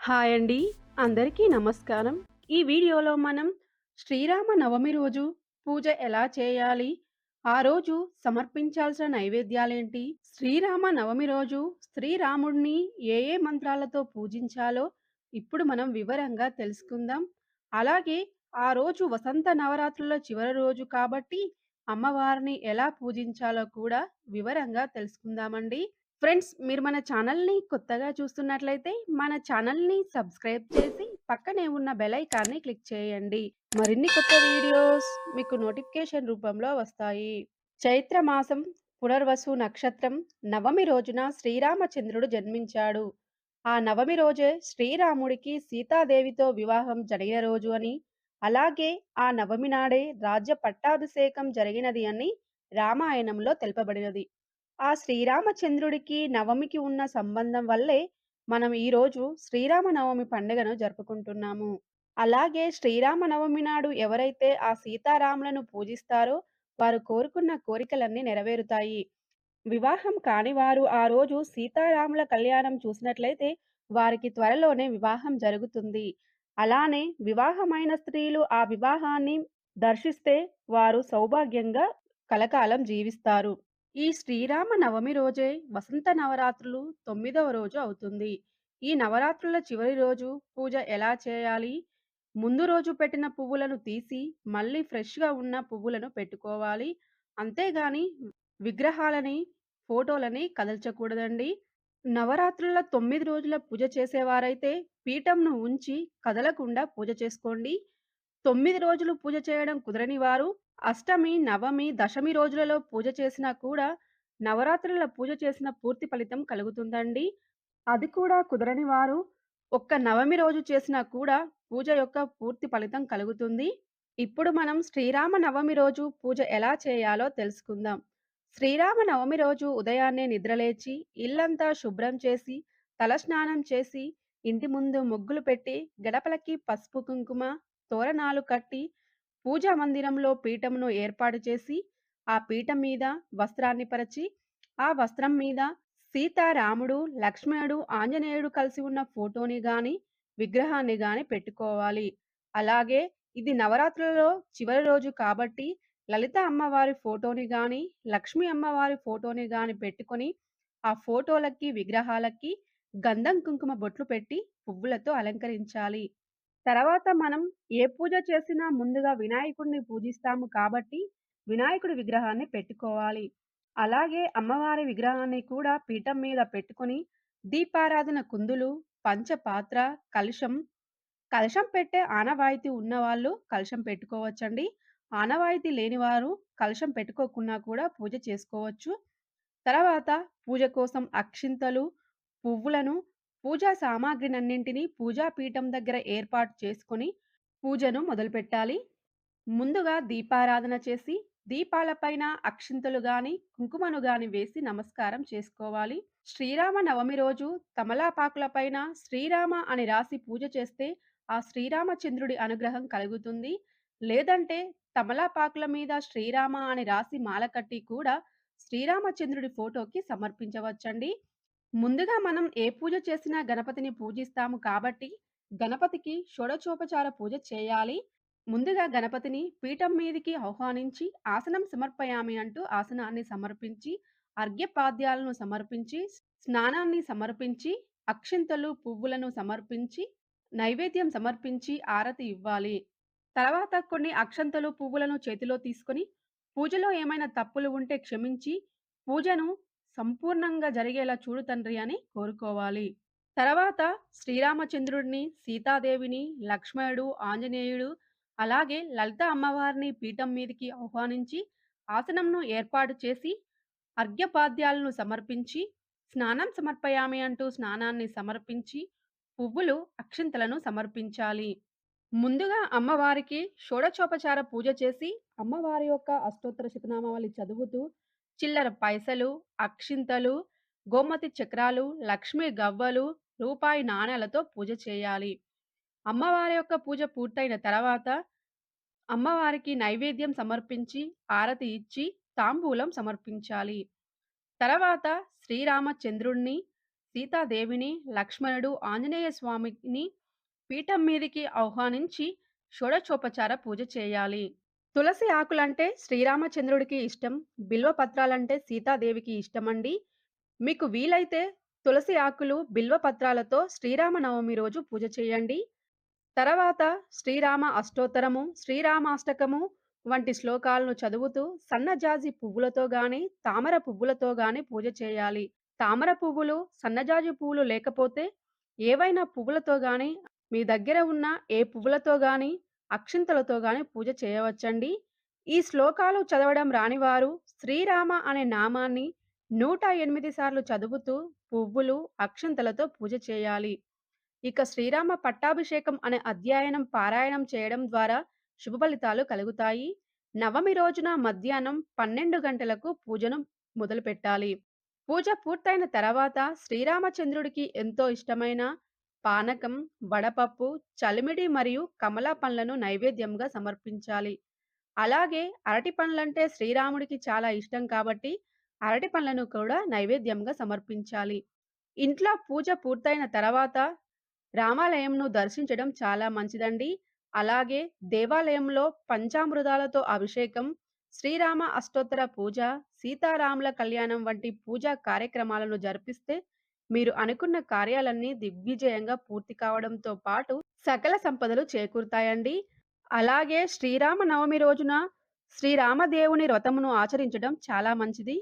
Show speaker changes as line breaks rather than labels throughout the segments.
Hi అండి. అందరికీ నమస్కారం. ఈ వీడియోలో మనం శ్రీరామ నవమి రోజు పూజ ఎలా చేయాలి? ఆ రోజు సమర్పించాల్సిన నైవేద్యాలేంటి? శ్రీరామ నవమి రోజు శ్రీరాముడిని ఏ మంత్రాలతో పూజించాలో ఇప్పుడు మనం వివరంగా తెలుసుకుందాం. అలాగే ఆ రోజు వసంత నవరాత్రుల చివరి రోజు కాబట్టి అమ్మవారిని ఎలా పూజించాలో కూడా వివరంగా తెలుసుకుందామండి. ఫ్రెండ్స్, మీరు మన ఛానల్‌ని కొత్తగా చూస్తున్నట్లయితే, మన ఛానల్‌ని సబ్స్క్రైబ్ చేసి, పక్కనే ఉన్న బెల్ ఐకాన్‌ని క్లిక్ చేయండి. మరిన్ని కొత్త వీడియోస్ మీకు నోటిఫికేషన్ రూపంలో వస్తాయి. చైత్ర మాసం పునర్వసు నక్షత్రం నవమి రోజున శ్రీరామచంద్రుడు జన్మించాడు. ఆ నవమి రోజే శ్రీరాముడికి సీతాదేవితో వివాహం జరిగిన రోజు అని, అలాగే ఆ నవమి నాడే రాజ్య పట్టాభిషేకం జరిగినది అని రామాయణంలో తెలుపబడినది. ఆ శ్రీరామచంద్రుడికి నవమికి ఉన్న సంబంధం వల్లే మనం ఈరోజు శ్రీరామనవమి పండుగను జరుపుకుంటున్నాము. అలాగే శ్రీరామనవమి నాడు ఎవరైతే ఆ సీతారాములను పూజిస్తారో వారు కోరుకున్న కోరికలన్నీ నెరవేరుతాయి. వివాహం కాని వారు ఆ రోజు సీతారాముల కళ్యాణం చూసినట్లయితే వారికి త్వరలోనే వివాహం జరుగుతుంది. అలానే వివాహమైన స్త్రీలు ఆ వివాహాన్ని దర్శిస్తే వారు సౌభాగ్యంగా కలకాలం జీవిస్తారు. ఈ శ్రీరామ నవమి రోజే వసంత నవరాత్రులు 9వ రోజు అవుతుంది. ఈ నవరాత్రుల చివరి రోజు పూజ ఎలా చేయాలి? ముందు రోజు పెట్టిన పువ్వులను తీసి మళ్ళీ ఫ్రెష్‌గా ఉన్న పువ్వులను పెట్టుకోవాలి. అంతేగాని విగ్రహాలని, ఫోటోలని కదల్చకూడదండి. నవరాత్రుల 9 రోజుల పూజ చేసేవారైతే పీఠంను ఉంచి కదలకుండా పూజ చేసుకోండి. 9 రోజులు పూజ చేయడం కుదరని వారు అష్టమి, నవమి, దశమి రోజులలో పూజ చేసినా కూడా నవరాత్రుల పూజ చేసిన పూర్తి ఫలితం కలుగుతుందండి. అది కూడా కుదరని వారు ఒక్క నవమి రోజు చేసినా కూడా పూజ యొక్క పూర్తి ఫలితం కలుగుతుంది. ఇప్పుడు మనం శ్రీరామ నవమి రోజు పూజ ఎలా చేయాలో తెలుసుకుందాం. శ్రీరామ నవమి రోజు ఉదయాన్నే నిద్రలేచి ఇల్లంతా శుభ్రం చేసి, తలస్నానం చేసి, ఇంటి ముందు ముగ్గులు పెట్టి, గడపలకి పసుపు, కుంకుమ, తోరణాలు కట్టి, పూజా మందిరంలో పీఠమును ఏర్పాటు చేసి, ఆ పీఠం మీద వస్త్రాన్ని పరిచి, ఆ వస్త్రం మీద సీత, రాముడు, లక్ష్మణుడు, ఆంజనేయుడు కలిసి ఉన్న ఫోటోని గాని, విగ్రహాన్ని గాని పెట్టుకోవాలి. అలాగే ఇది నవరాత్రులలో చివరి రోజు కాబట్టి లలిత అమ్మవారి ఫోటోని గాని, లక్ష్మీ అమ్మవారి ఫోటోని గాని పెట్టుకొని, ఆ ఫోటోలకి, విగ్రహాలకి గంధం, కుంకుమ బొట్లు పెట్టి పువ్వులతో అలంకరించాలి. తర్వాత మనం ఏ పూజ చేసినా ముందుగా వినాయకుడిని పూజిస్తాము కాబట్టి, వినాయకుడి విగ్రహాన్ని పెట్టుకోవాలి. అలాగే అమ్మవారి విగ్రహాన్ని కూడా పీఠం మీద పెట్టుకొని, దీపారాధన కుందులు, పంచపాత్ర, కలశం కలశం పెట్టే ఆనవాయితీ ఉన్నవాళ్ళు కలశం పెట్టుకోవచ్చండి. ఆనవాయితీ లేనివారు కలశం పెట్టుకోకున్నా కూడా పూజ చేసుకోవచ్చు. తర్వాత పూజ కోసం అక్షింతలు, పువ్వులను, పూజా సామాగ్రినన్నింటినీ పూజా పీఠం దగ్గర ఏర్పాటు చేసుకొని పూజను మొదలుపెట్టాలి. ముందుగా దీపారాధన చేసి, దీపాలపైన అక్షింతలు గాని, కుంకుమను గాని వేసి నమస్కారం చేసుకోవాలి. శ్రీరామ నవమి రోజు తమలపాకులపైన శ్రీరామ అని రాసి పూజ చేస్తే ఆ శ్రీరామచంద్రుడి అనుగ్రహం కలుగుతుంది. లేదంటే తమలపాకుల మీద శ్రీరామ అని రాసి మాల కట్టి కూడా శ్రీరామచంద్రుడి ఫోటోకి సమర్పించవచ్చండి. ముందుగా మనం ఏ పూజ చేసినా గణపతిని పూజిస్తాము కాబట్టి గణపతికి షోడచోపచార పూజ చేయాలి. ముందుగా గణపతిని పీఠం మీదికి ఆహ్వానించి ఆసనం సమర్పయామి అంటూ ఆసనాన్ని సమర్పించి, అర్ఘ్యపాద్యాలను సమర్పించి, స్నానాన్ని సమర్పించి, అక్షింతలు, పువ్వులను సమర్పించి, నైవేద్యం సమర్పించి ఆరతి ఇవ్వాలి. తర్వాత కొన్ని అక్షంతలు, పువ్వులను చేతిలో తీసుకొని, పూజలో ఏమైనా తప్పులు ఉంటే క్షమించి, పూజను సంపూర్ణంగా జరిగేలా చూడు తండ్రి అని కోరుకోవాలి. తర్వాత శ్రీరామచంద్రుడిని, సీతాదేవిని, లక్ష్మణుడు, ఆంజనేయుడు, అలాగే లలిత అమ్మవారిని పీఠం మీదికి ఆహ్వానించి, ఆసనంను ఏర్పాటు చేసి, అర్ఘ్యపాద్యాలను సమర్పించి, స్నానం సమర్పయామి అంటూ స్నానాన్ని సమర్పించి, పువ్వులు, అక్షింతలను సమర్పించాలి. ముందుగా అమ్మవారికి షోడచోపచార పూజ చేసి, అమ్మవారి యొక్క అష్టోత్తర శతనామావళి చదువుతూ, చిల్లర పైసలు, అక్షింతలు, గోమతి చక్రాలు, లక్ష్మీ గవ్వలు, రూపాయి నాణేలతో పూజ చేయాలి. అమ్మవారి యొక్క పూజ పూర్తయిన తర్వాత అమ్మవారికి నైవేద్యం సమర్పించి, ఆరతి ఇచ్చి, తాంబూలం సమర్పించాలి. తర్వాత శ్రీరామచంద్రుడిని, సీతాదేవిని, లక్ష్మణుడు, ఆంజనేయ స్వామిని పీఠం మీదికి ఆహ్వానించి షోడశోపచార పూజ చేయాలి. తులసి ఆకులంటే శ్రీరామచంద్రుడికి ఇష్టం. బిల్వ పత్రాలంటే సీతాదేవికి ఇష్టమండి. మీకు వీలైతే తులసి ఆకులు, బిల్వ పత్రాలతో శ్రీరామనవమి రోజు పూజ చేయండి. తర్వాత శ్రీరామ అష్టోత్తరము, శ్రీరామాష్టకము వంటి శ్లోకాలను చదువుతూ సన్నజాజి పువ్వులతో గాని, తామర పువ్వులతో గాని పూజ చేయాలి. తామర పువ్వులు, సన్నజాజి పువ్వులు లేకపోతే ఏవైనా పువ్వులతో గాని, మీ దగ్గర ఉన్న ఏ పువ్వులతో గాని, అక్షింతలతో గాని పూజ చేయవచ్చండి. ఈ శ్లోకాలు చదవడం రానివారు శ్రీరామ అనే నామాన్ని 108 సార్లు చదువుతూ పువ్వులు, అక్షింతలతో పూజ చేయాలి. ఇక శ్రీరామ పట్టాభిషేకం అనే అధ్యాయనం పారాయణం చేయడం ద్వారా శుభ ఫలితాలు కలుగుతాయి. నవమి రోజున మధ్యాహ్నం 12 గంటలకు పూజను మొదలుపెట్టాలి. పూజ పూర్తయిన తర్వాత శ్రీరామచంద్రుడికి ఎంతో ఇష్టమైన పానకం, వడపప్పు, చలిమిడి మరియు కమలా పండ్లను నైవేద్యంగా సమర్పించాలి. అలాగే అరటి పండ్లంటే శ్రీరాముడికి చాలా ఇష్టం కాబట్టి అరటి పండ్లను కూడా నైవేద్యంగా సమర్పించాలి. ఇంట్లో పూజ పూర్తయిన తర్వాత రామాలయంను దర్శించడం చాలా మంచిదండి. అలాగే దేవాలయంలో పంచామృతాలతో అభిషేకం, శ్రీరామ అష్టోత్తర పూజ, సీతారాముల కళ్యాణం వంటి పూజా కార్యక్రమాలను జరిపిస్తే మీరు అనుకున్న కార్యాలన్నీ దిగ్విజయంగా పూర్తి కావడంతో పాటు సకల సంపదలు చేకూరుతాయండి. అలాగే శ్రీరామ నవమి రోజున శ్రీరామదేవుని వ్రతమును ఆచరించడం చాలా మంచిది.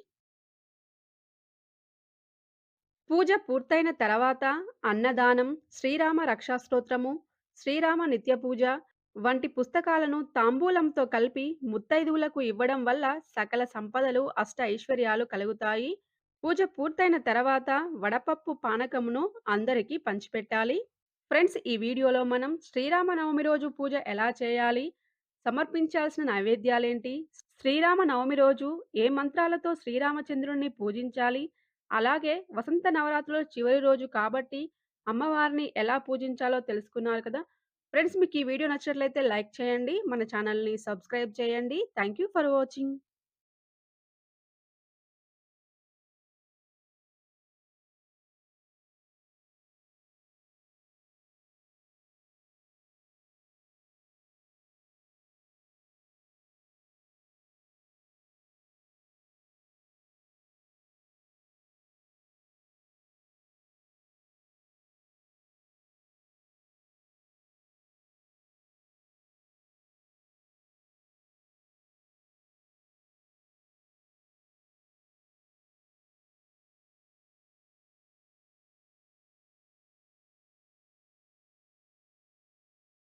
పూజ పూర్తయిన తర్వాత అన్నదానం, శ్రీరామ రక్షాస్తోత్రము, శ్రీరామ నిత్య పూజ వంటి పుస్తకాలను తాంబూలంతో కలిపి ముత్తైదువులకు ఇవ్వడం వల్ల సకల సంపదలు, అష్ట ఐశ్వర్యాలు కలుగుతాయి. పూజ పూర్తయిన తర్వాత వడపప్పు పానకమును అందరికీ పంచిపెట్టాలి. ఫ్రెండ్స్, ఈ వీడియోలో మనం శ్రీరామనవమి రోజు పూజ ఎలా చేయాలి, సమర్పించాల్సిన నైవేద్యాలేంటి, శ్రీరామనవమి రోజు ఏ మంత్రాలతో శ్రీరామచంద్రుడిని పూజించాలి, అలాగే వసంత నవరాత్రుల చివరి రోజు కాబట్టి అమ్మవారిని ఎలా పూజించాలో తెలుసుకున్నారు కదా! ఫ్రెండ్స్, మీకు ఈ వీడియో నచ్చినట్లయితే లైక్ చేయండి. మన ఛానల్‌ని సబ్స్క్రైబ్ చేయండి. Thank you for watching.